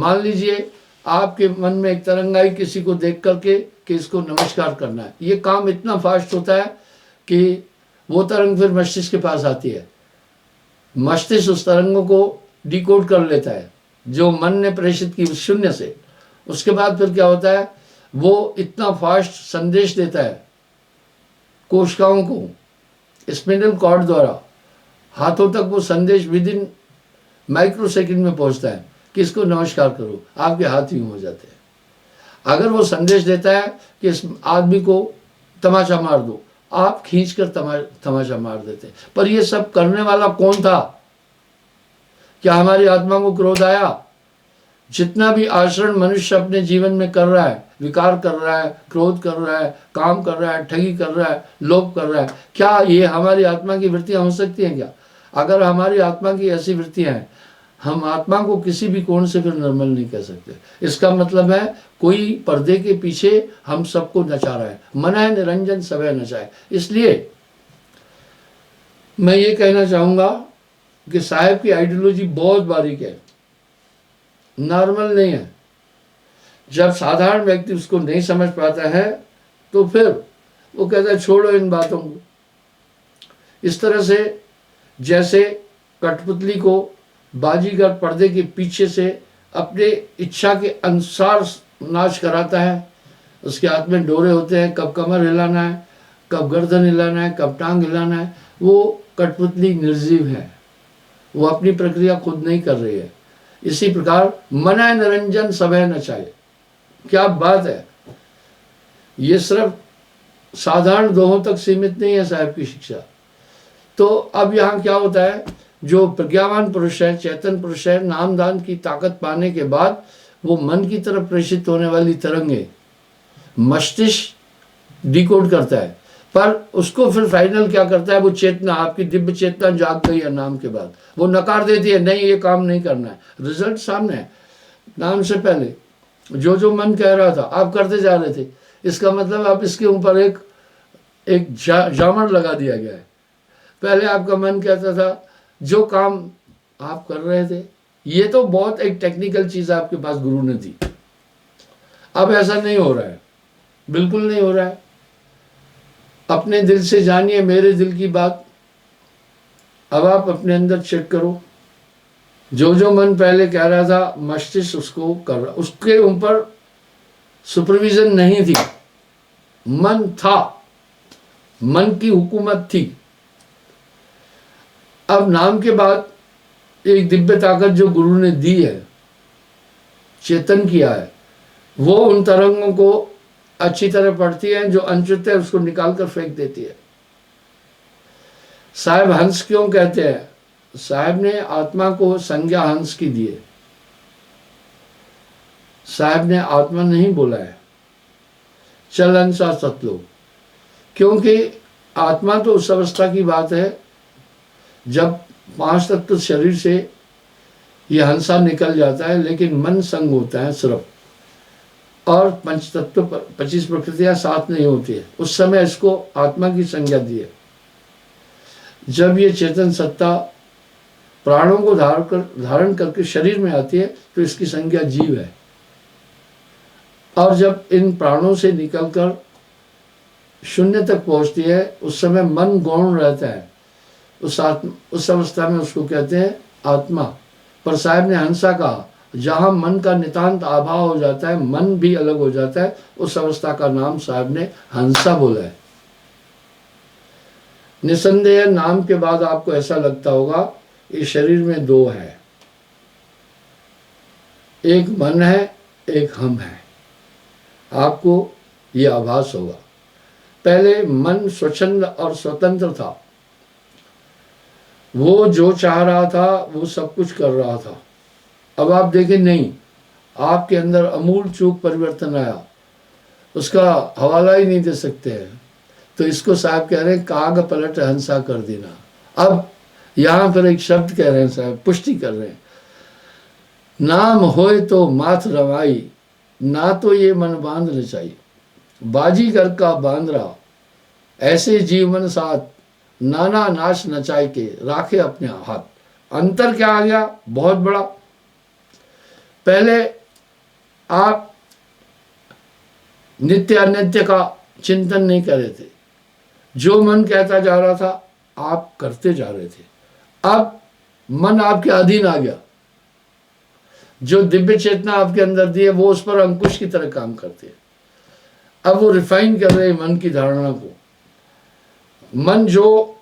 मान लीजिए आपके मन में एक तरंग आई किसी को देख करके कि इसको नमस्कार करना है, ये काम इतना फास्ट होता है कि वो तरंग फिर मस्तिष्क के पास आती है, मस्तिष्क उस तरंगों को डिकोड कर लेता है जो मन ने प्रेषित की उस शून्य से। उसके बाद फिर क्या होता है, वो इतना फास्ट संदेश देता है कोशिकाओं को स्पिंडल कॉर्ड द्वारा, हाथों तक वो संदेश विद इन माइक्रो सेकेंड में पहुंचता है कि इसको नमस्कार करो, आपके हाथ यूं हो जाते हैं। अगर वो संदेश देता है कि इस आदमी को तमाचा मार दो, आप खींचकर तमाचा मार देते हैं। पर ये सब करने वाला कौन था? क्या हमारी आत्मा को क्रोध आया? जितना भी आचरण मनुष्य अपने जीवन में कर रहा है, विकार कर रहा है, क्रोध कर रहा है, काम कर रहा है, ठगी कर रहा है, लोभ कर रहा है, क्या ये हमारी आत्मा की वृत्तियां हो सकती हैं क्या? अगर हमारी आत्मा की ऐसी वृत्तियां हैं, हम आत्मा को किसी भी कोण से फिर निर्मल नहीं कह सकते। इसका मतलब है कोई पर्दे के पीछे हम सबको नचा रहा है। मना निरंजन सवै नचाए। इसलिए मैं ये कहना चाहूँगा कि साहब की आइडियोलॉजी बहुत बारीक है, नॉर्मल नहीं है। जब साधारण व्यक्ति उसको नहीं समझ पाता है तो फिर वो कहता है छोड़ो इन बातों को। इस तरह से जैसे कठपुतली को बाजीगर पर्दे के पीछे से अपने इच्छा के अनुसार नाच कराता है, उसके हाथ में डोरे होते हैं, कब कमर हिलाना है, कब गर्दन हिलाना है, कब टांग हिलाना है। वो कठपुतली निर्जीव है, वो अपनी प्रक्रिया खुद नहीं कर रही है। इसी प्रकार मना निरंजन सवै नचाए, क्या बात है। ये सिर्फ साधारण दोहों तक सीमित नहीं है साहब की शिक्षा। तो अब यहाँ क्या होता है, जो प्रज्ञावान पुरुष है, चेतन पुरुष है, नाम दान की ताकत पाने के बाद वो मन की तरफ प्रेषित होने वाली तरंगे मस्तिष्क डिकोड करता है, पर उसको फिर फाइनल क्या करता है, वो चेतना, आपकी दिव्य चेतना जाग गई है नाम के बाद, वो नकार देती है, नहीं ये काम नहीं करना है। रिजल्ट सामने है। नाम से पहले जो जो मन कह रहा था आप करते जा रहे थे, इसका मतलब आप इसके ऊपर एक जामर लगा दिया गया है। पहले आपका मन कहता था जो काम आप कर रहे थे, ये तो बहुत एक टेक्निकल चीज आपके पास गुरु ने दी। अब ऐसा नहीं हो रहा है, बिल्कुल नहीं हो रहा है। अपने दिल से जानिए मेरे दिल की बात। अब आप अपने अंदर चेक करो, जो जो मन पहले कह रहा था मस्तिष्क उसको कर रहा, उसके ऊपर सुपरविजन नहीं थी, मन था, मन की हुकूमत थी। अब नाम के बाद एक दिव्य ताकत जो गुरु ने दी है, चेतन किया है, वो उन तरंगों को अच्छी तरह पढ़ती है, जो अनचित है उसको निकाल कर फेंक देती है। साहब हंस क्यों कहते हैं? साहब ने आत्मा को संज्ञा हंस की दी है। साहब ने आत्मा नहीं बोला है चल हंसा सतलो, क्योंकि आत्मा तो उस अवस्था की बात है जब 5 तत्व शरीर से यह हंसा निकल जाता है, लेकिन मन संग होता है सिर्फ, और 5 तत्व 25 प्रकृतियां साथ नहीं होती है। उस समय इसको आत्मा की संज्ञा दी है। जब ये चेतन सत्ता प्राणों को धारण करके शरीर में आती है तो इसकी संज्ञा जीव है। और जब इन प्राणों से निकलकर शून्य तक पहुंचती है, उस समय मन गौण रहता है। उस अवस्था में उसको कहते हैं आत्मा। पर साहब ने हंसा कहा, जहां मन का नितांत अभाव हो जाता है, मन भी अलग हो जाता है, उस अवस्था का नाम साहब ने हंसा बोला है। निसंदेह नाम के बाद आपको ऐसा लगता होगा इस शरीर में 2 है, एक मन है, एक हम है। आपको ये आभास होगा। पहले मन स्वच्छंद और स्वतंत्र था, वो जो चाह रहा था वो सब कुछ कर रहा था। अब आप देखें, नहीं, आपके अंदर अमूल चूक परिवर्तन आया, उसका हवाला ही नहीं दे सकते हैं। तो इसको साहब कह रहे हैं काग पलट हंसा कर देना। अब यहाँ पर एक शब्द कह रहे हैं साहब, पुष्टि कर रहे हैं, नाम होए तो माथ रवाई, ना तो ये मन बांध नचाई, बाजीगर का बांद्रा ऐसे जीवन साथ, नाना नाश नचाए के राखे अपने हाथ। अंतर क्या आ गया? बहुत बड़ा। पहले आप नित्य अनित्य का चिंतन नहीं कर रहे थे, जो मन कहता जा रहा था आप करते जा रहे थे। अब मन आपके अधीन आ गया, जो दिव्य चेतना आपके अंदर दी है वो उस पर अंकुश की तरह काम करती है। अब वो रिफाइन कर रहे हैं मन की धारणा को। मन जो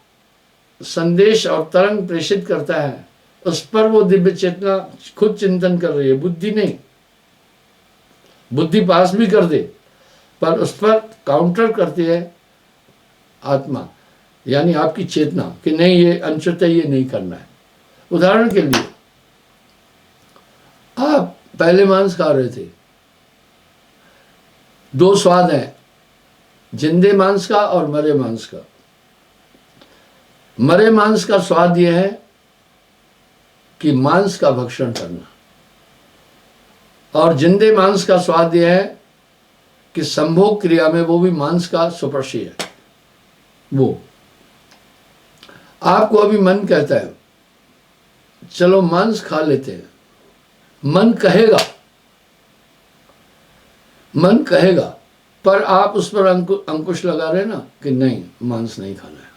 संदेश और तरंग प्रेषित करता है उस पर वो दिव्य चेतना खुद चिंतन कर रही है, बुद्धि नहीं। बुद्धि पास भी कर दे पर उस पर काउंटर करती है आत्मा, यानी आपकी चेतना, कि नहीं ये अनुचित है, ये नहीं करना है। उदाहरण के लिए आप पहले मांस खा रहे थे, दो स्वाद हैं, जिंदे मांस का और मरे मांस का। मरे मांस का स्वाद यह है कि मांस का भक्षण करना, और जिंदे मांस का स्वाद यह है कि संभोग क्रिया में वो भी मांस का सुपर्शी है। वो आपको अभी मन कहता है चलो मांस खा लेते हैं, मन कहेगा पर आप उस पर अंकुश लगा रहे ना कि नहीं, मांस नहीं खाना है।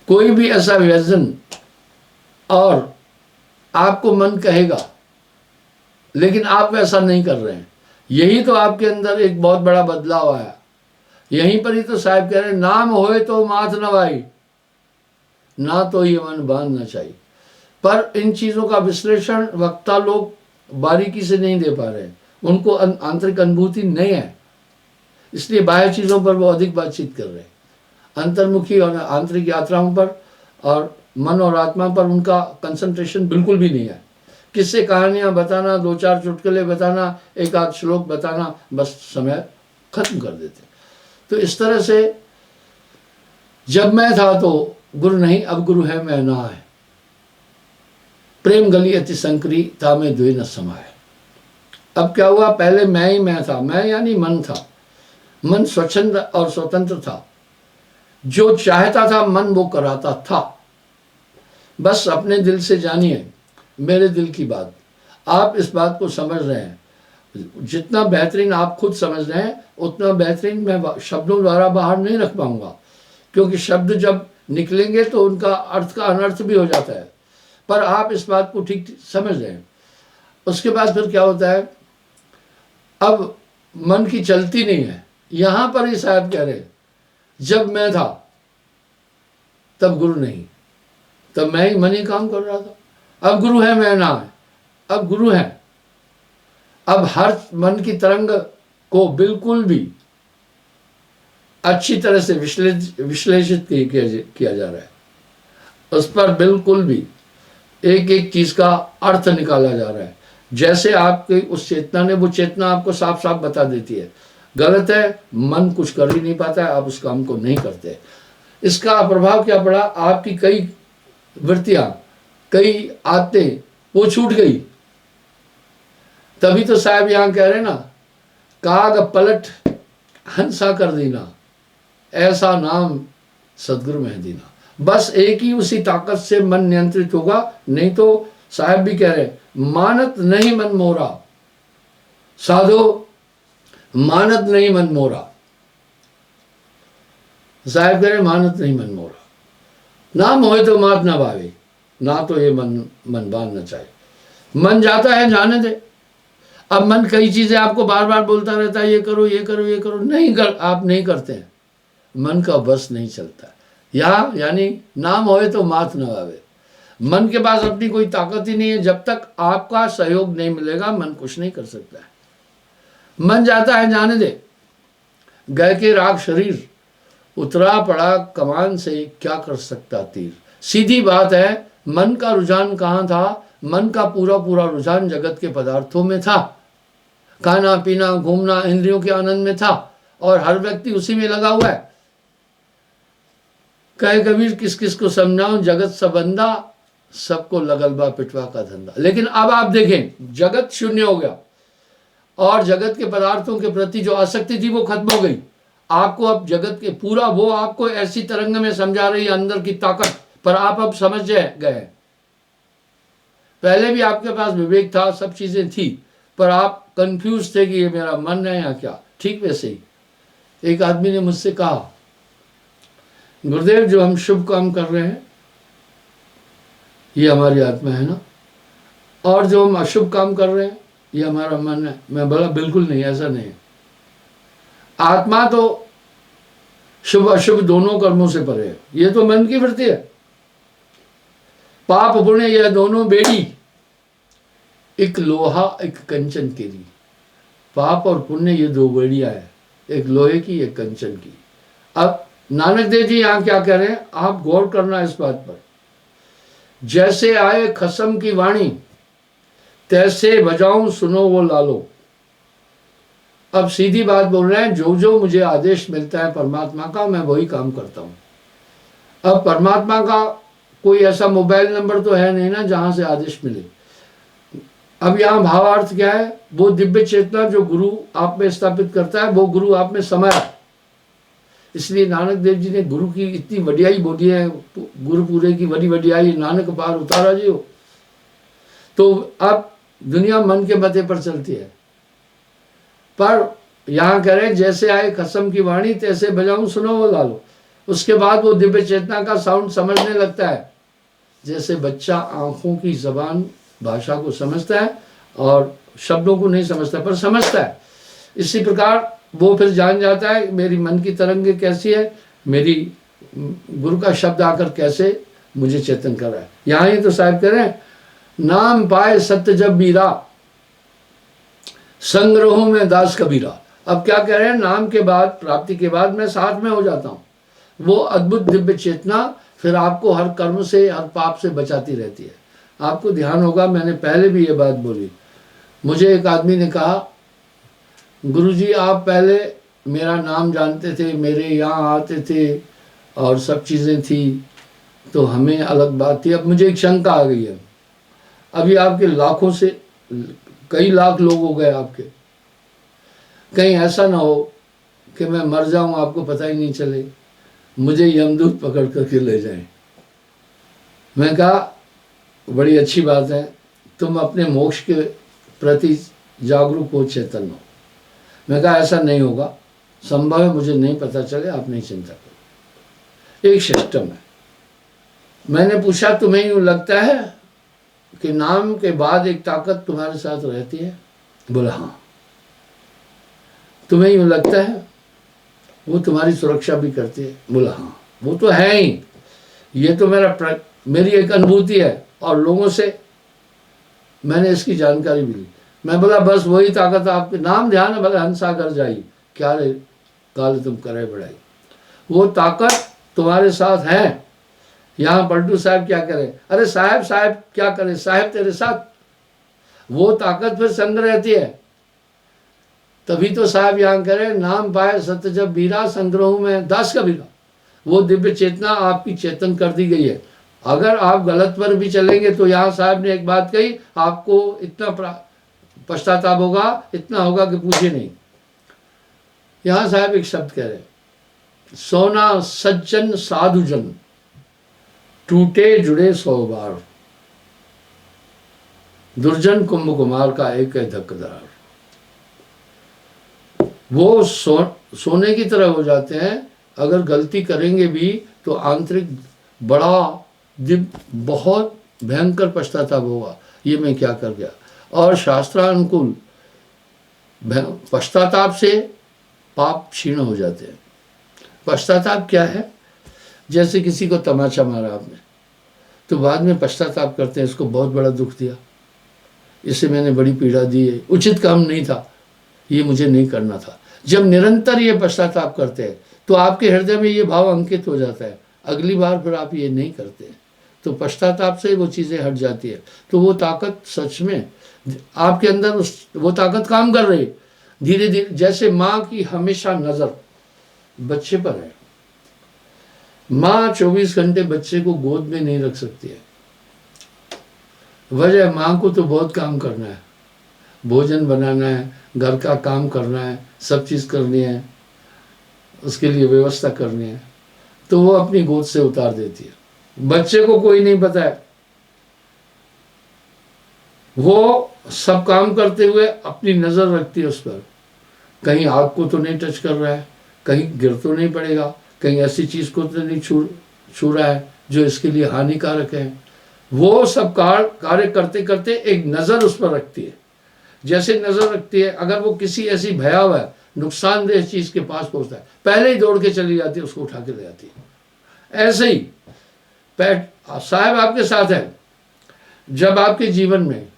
कोई भी ऐसा व्यंजन और आपको मन कहेगा लेकिन आप वैसा नहीं कर रहे हैं, यही तो आपके अंदर एक बहुत बड़ा बदलाव आया। यहीं पर ही तो साहब कह रहे हैं, नाम होए तो माथ नवाई, ना तो ये मन बांधना चाहिए। पर इन चीजों का विश्लेषण वक्ता लोग बारीकी से नहीं दे पा रहे हैं, उनको आंतरिक अनुभूति नहीं है, इसलिए बाह्य चीजों पर वो अधिक बातचीत कर रहे हैं। अंतर्मुखी और आंतरिक यात्राओं पर और मन और आत्मा पर उनका कंसंट्रेशन बिल्कुल भी नहीं है। किस्से कहानियां बताना, दो चार चुटकुले बताना, एक आध श्लोक बताना, बस समय खत्म कर देते। तो इस तरह से जब मैं था तो गुरु नहीं, अब गुरु है मैं ना है। प्रेम गली अति संकरी था मैं द्वे न समाये। अब क्या हुआ, पहले मैं ही मैं था, मैं यानी मन था। मन स्वच्छंद और स्वतंत्र था, जो चाहता था मन वो कराता था। बस अपने दिल से जानिए मेरे दिल की बात, आप इस बात को समझ रहे हैं। जितना बेहतरीन आप खुद समझ रहे हैं उतना बेहतरीन मैं शब्दों द्वारा बाहर नहीं रख पाऊंगा, क्योंकि शब्द जब निकलेंगे तो उनका अर्थ का अनर्थ भी हो जाता है। पर आप इस बात को ठीक समझ रहे हैं। उसके बाद फिर क्या होता है, अब मन की चलती नहीं है। यहां पर ही साहब कह रहे जब मैं था तब गुरु नहीं, तब मैं ही मन ही काम कर रहा था। अब गुरु है मैं ना है, अब गुरु है। अब हर मन की तरंग को बिल्कुल भी अच्छी तरह से विश्लेषित किया जा रहा है। उस पर बिल्कुल भी एक एक चीज का अर्थ निकाला जा रहा है। जैसे आपकी उस चेतना ने, वो चेतना आपको साफ साफ बता देती है गलत है, मन कुछ कर ही नहीं पाता है, आप उस काम को नहीं करते। इसका प्रभाव क्या पड़ा, आपकी कई वृत्तियां, कई आदतें वो छूट गई। तभी तो साहब यहां कह रहे ना, काग पलट हंसा कर देना, ऐसा नाम सदगुरु में देना। बस एक ही उसी ताकत से मन नियंत्रित होगा, नहीं तो साहब भी कह रहे मानत नहीं मन मोरा, साधो मानत नहीं मन मोरा। साहब कह रहे मानत नहीं मन मोरा, नाम होए तो मात ना भावे, ना तो ये मन बांधना चाहिए। मन जाता है जाने दे। अब मन कई चीजें आपको बार बार बोलता रहता है, ये करो ये करो ये करो, नहीं कर, आप नहीं करते हैं, मन का बस नहीं चलता। यानी नाम होए तो मात न आवे। मन के पास अपनी कोई ताकत ही नहीं है। जब तक आपका सहयोग नहीं मिलेगा मन कुछ नहीं कर सकता है। मन जाता है जाने दे, गए के राग शरीर, उतरा पड़ा कमान से क्या कर सकता तीर। सीधी बात है, मन का रुझान कहाँ था, मन का पूरा पूरा रुझान जगत के पदार्थों में था। खाना पीना घूमना इंद्रियों के आनंद में था, और हर व्यक्ति उसी में लगा हुआ है। कहे कबीर किस किस को समझाऊं, जगत सबंदा, सबको लगलबा पिटवा का धंधा। लेकिन अब आप देखें, जगत शून्य हो गया और जगत के पदार्थों के प्रति जो आसक्ति थी वो खत्म हो गई। आपको अब जगत के पूरा, वो आपको ऐसी तरंग में समझा रही है अंदर की ताकत, पर आप अब समझ गए। पहले भी आपके पास विवेक था, सब चीज़ें थी, पर आप कंफ्यूज थे कि ये मेरा मन है या क्या। ठीक वैसे ही एक आदमी ने मुझसे कहा, गुरुदेव जो हम शुभ काम कर रहे हैं ये हमारी आत्मा है ना, और जो हम अशुभ काम कर रहे हैं ये हमारा मन है। मैं बोला बिल्कुल नहीं, ऐसा नहीं है। आत्मा तो शुभ अशुभ दोनों कर्मों से परे है, ये तो मन की वृत्ति है। पाप पुण्य यह दोनों बेड़ी, एक लोहा एक कंचन केरी। पाप और पुण्य ये दो बेड़ियां है, एक लोहे की एक कंचन की। अब नानक देव जी यहां क्या कह रहे हैं, आप गौर करना इस बात पर। जैसे आए खसम की वाणी, तैसे बजाऊं सुनो वो लालो। अब सीधी बात बोल रहे हैं, जो जो मुझे आदेश मिलता है परमात्मा का, मैं वही काम करता हूं। अब परमात्मा का कोई ऐसा मोबाइल नंबर तो है नहीं ना जहां से आदेश मिले। अब यहां भावार्थ क्या है, वो दिव्य चेतना जो गुरु आप में स्थापित करता है, वो गुरु आप में समाया। इसलिए नानक देव जी ने गुरु की इतनी वडियाई बोली है, गुरुपुरे की बड़ी वडियाई नानक पार उतारा जी हो। तो अब दुनिया मन के मते पर चलती है, पर यहां कह रहे हैं जैसे आए खसम की वाणी, तैसे बजाऊं सुनो वो लालो। उसके बाद वो दिव्य चेतना का साउंड समझने लगता है, जैसे बच्चा आंखों की जबान भाषा को समझता है और शब्दों को नहीं समझता पर समझता है। इसी प्रकार वो फिर जान जाता है मेरी मन की तरंगे कैसी है, मेरी गुरु का शब्द आकर कैसे मुझे चेतन कर रहा है। यहाँ ही तो साहब कह रहे हैं, नाम पाए सत्य जब बीरा, संग्रहों में दास कबीरा। अब क्या कह रहे हैं, नाम के बाद, प्राप्ति के बाद मैं साथ में हो जाता हूँ। वो अद्भुत दिव्य चेतना फिर आपको हर कर्म से, हर पाप से बचाती रहती है। आपको ध्यान होगा, मैंने पहले भी ये बात बोली। मुझे एक आदमी ने कहा, गुरुजी आप पहले मेरा नाम जानते थे, मेरे यहाँ आते थे और सब चीज़ें थी, तो हमें अलग बात थी। अब मुझे एक शंका आ गई है, अभी आपके लाखों से कई लाख लोग हो गए आपके, कहीं ऐसा ना हो कि मैं मर जाऊं आपको पता ही नहीं चले, मुझे यमदूत पकड़ करके ले जाएं। मैं कहा बड़ी अच्छी बात है, तुम अपने मोक्ष के प्रति जागरूक हो, चेतन हो। मैं कहा ऐसा नहीं होगा, संभव है मुझे नहीं पता चले, आप नहीं चिंता करो। एक सिस्टम है। मैंने पूछा तुम्हें यूँ लगता है कि नाम के बाद एक ताकत तुम्हारे साथ रहती है? बोला हाँ। तुम्हें यूँ लगता है वो तुम्हारी सुरक्षा भी करती है? बोला हाँ। वो तो है ही, ये तो मेरी एक अनुभूति है और लोगों से मैंने इसकी जानकारी भी ली। मैं बोला बस वही ताकत आपके नाम ध्यान है, भले हंसा कर जाई, क्या रे काल तुम करे बढ़ाई। वो ताकत तुम्हारे साथ है। यहाँ पलटू साहब क्या करे, अरे साहब साहब क्या करे, साहब तेरे साथ। वो ताकत फिर संग रहती है। तभी तो साहब यहाँ करे, नाम पाए सत्य जब बीरा, संग्रहों में दास कबीरा। वो दिव्य चेतना आपकी चेतन कर दी गई है। अगर आप गलत पर भी चलेंगे तो यहाँ साहब ने एक बात कही, आपको इतना पश्चाताप होगा, इतना होगा कि पूछे नहीं। यहाँ साहब एक शब्द कह रहे, सोना सज्जन साधुजन, टूटे जुड़े 100 बार, दुर्जन कुंभ कुमार का एक है धक्कदार। वो सोने की तरह हो जाते हैं, अगर गलती करेंगे भी तो आंतरिक बड़ा बहुत भयंकर पश्चाताप होगा, ये मैं क्या कर गया। और शास्त्रानुकूल पश्चाताप से पाप क्षीण हो जाते हैं। पश्चाताप क्या है, जैसे किसी को तमाचा मारा आपने, तो बाद में पश्चाताप करते हैं, इसको बहुत बड़ा दुख दिया, इससे मैंने बड़ी पीड़ा दी है, उचित काम नहीं था, ये मुझे नहीं करना था। जब निरंतर ये पश्चाताप करते हैं तो आपके हृदय में ये भाव अंकित हो जाता है, अगली बार फिर आप ये नहीं करते हैं, तो पश्चाताप से वो चीज़ें हट जाती है। तो वो ताकत सच में आपके अंदर वो ताकत काम कर रही है धीरे धीरे। जैसे माँ की हमेशा नज़र बच्चे पर है, माँ 24 घंटे बच्चे को गोद में नहीं रख सकती है। वजह, माँ को तो बहुत काम करना है, भोजन बनाना है, घर का काम करना है, सब चीज़ करनी है, उसके लिए व्यवस्था करनी है, तो वो अपनी गोद से उतार देती है। बच्चे को कोई नहीं पता है, वो सब काम करते हुए अपनी नज़र रखती है उस पर, कहीं आग को तो नहीं टच कर रहा है, कहीं गिर तो नहीं पड़ेगा, कहीं ऐसी चीज़ को तो नहीं छू रहा है जो इसके लिए हानिकारक है। वो सब कार्य करते करते एक नज़र उस पर रखती है। जैसे नज़र रखती है, अगर वो किसी ऐसी भयावह नुकसानदेह चीज़ के पास पहुंचता है, पहले ही दौड़ के चली जाती है, उसको उठा के ले जाती है। ऐसे ही साहब आपके साथ है। जब आपके जीवन में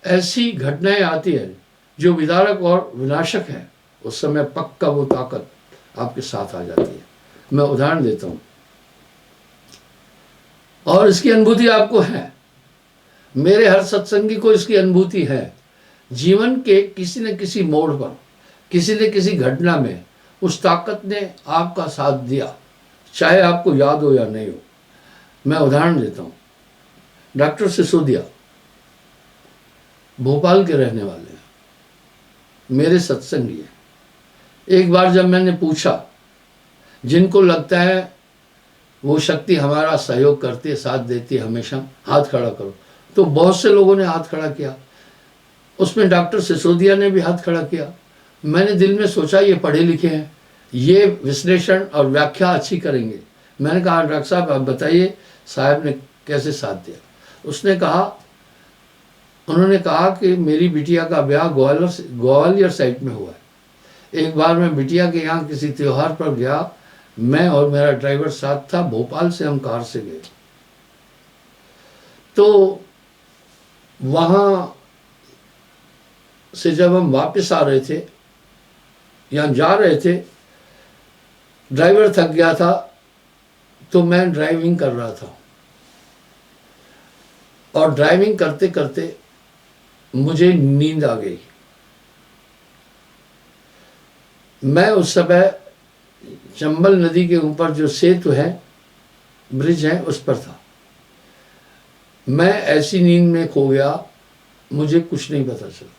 ऐसी घटनाएं आती है जो विदारक और विनाशक है, उस समय पक्का वो ताकत आपके साथ आ जाती है। मैं उदाहरण देता हूँ और इसकी अनुभूति आपको है, मेरे हर सत्संगी को इसकी अनुभूति है। जीवन के किसी न किसी मोड़ पर, किसी न किसी घटना में उस ताकत ने आपका साथ दिया, चाहे आपको याद हो या नहीं हो। मैं उदाहरण देता हूँ। डॉक्टर सिसोदिया भोपाल के रहने वाले हैं, मेरे सत्संगी हैं। एक बार जब मैंने पूछा, जिनको लगता है वो शक्ति हमारा सहयोग करती है, साथ देती है हमेशा, हाथ खड़ा करो, तो बहुत से लोगों ने हाथ खड़ा किया। उसमें डॉक्टर सिसोदिया ने भी हाथ खड़ा किया। मैंने दिल में सोचा ये पढ़े लिखे हैं, ये विश्लेषण और व्याख्या अच्छी करेंगे। मैंने कहा डॉक्टर साहब आप बताइए साहब ने कैसे साथ दिया। उन्होंने कहा कि मेरी बिटिया का ब्याह ग्वालियर साइड में हुआ है। एक बार मैं बिटिया के यहाँ किसी त्योहार पर गया, मैं और मेरा ड्राइवर साथ था, भोपाल से हम कार से गए। तो वहाँ से जब हम वापस आ रहे थे, यहाँ जा रहे थे, ड्राइवर थक गया था तो मैं ड्राइविंग कर रहा था, और ड्राइविंग करते करते मुझे नींद आ गई। मैं उस समय चंबल नदी के ऊपर जो सेतु है, ब्रिज है, उस पर था। मैं ऐसी नींद में खो गया, मुझे कुछ नहीं पता चला।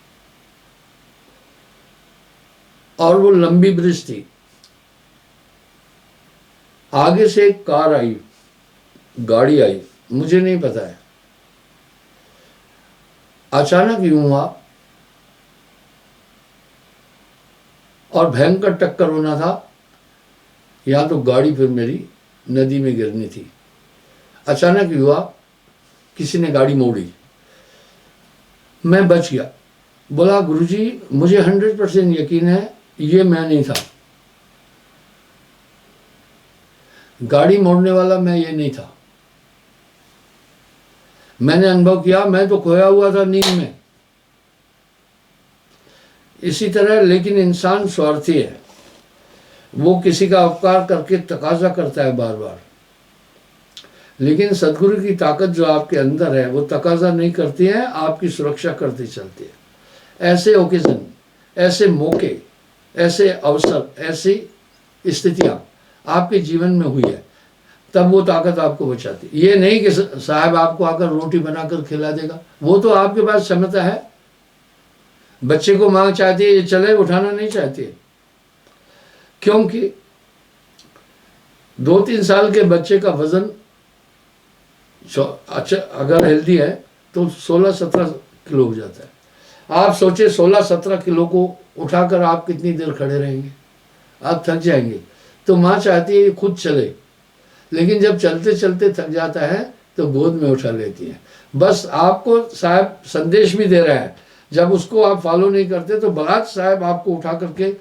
और वो लंबी ब्रिज थी, आगे से एक कार आई, गाड़ी आई, मुझे नहीं पता है। अचानक यूं हुआ और भयंकर टक्कर होना था, या तो गाड़ी फिर मेरी नदी में गिरनी थी। अचानक हुआ, किसी ने गाड़ी मोड़ी, मैं बच गया। बोला गुरुजी मुझे 100% यकीन है ये मैं नहीं था, गाड़ी मोड़ने वाला मैं ये नहीं था। मैंने अनुभव किया, मैं तो खोया हुआ था नींद में। इसी तरह लेकिन इंसान स्वार्थी है, वो किसी का उपकार करके तकाजा करता है बार बार, लेकिन सदगुरु की ताकत जो आपके अंदर है वो तकाजा नहीं करती है, आपकी सुरक्षा करती चलती है। ऐसे ओकेजन, ऐसे मौके, ऐसे अवसर, ऐसी स्थितियां आपके जीवन में हुई है, तब वो ताकत आपको बचाती। ये नहीं कि साहब आपको आकर रोटी बनाकर खिला देगा, वो तो आपके पास क्षमता है। बच्चे को माँ चाहती है ये चले, उठाना नहीं चाहती है, क्योंकि 2-3 साल के बच्चे का वजन अच्छा अगर हेल्दी है तो 16-17 किलो हो जाता है। आप सोचे 16-17 किलो को उठाकर आप कितनी देर खड़े रहेंगे, आप थक जाएंगे। तो माँ चाहती है खुद चले, लेकिन जब चलते चलते थक जाता है तो गोद में उठा लेती है। बस आपको साहब संदेश भी दे रहा है, जब उसको आप फॉलो नहीं करते तो बलात् साहब आपको उठा करके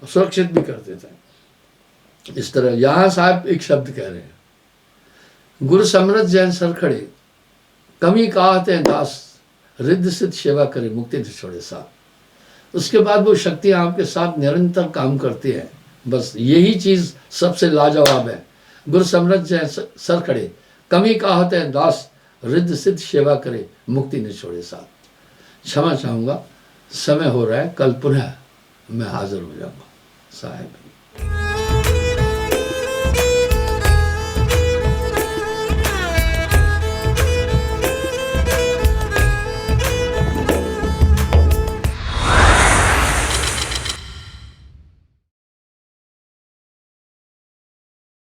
सुरक्षित भी कर देता है। इस तरह यहाँ साहब एक शब्द कह रहे हैं, गुरु समरथ जैन सर खड़े, कमी कहते हैं दास, रिद्ध सिद्ध सेवा करे, मुक्ति न छोड़े साथ। उसके बाद वो शक्तियाँ आपके साथ निरंतर काम करती है। बस यही चीज़ सबसे लाजवाब है। गुरु समरथ जैन सर खड़े, कमी कहते हैं दास, रिद्ध सिद्ध सेवा करे, मुक्ति न छोड़े साथ। क्षमा चाहूँगा, समय हो रहा है, कल पुनः मैं हाजिर हो जाऊँगा साहब।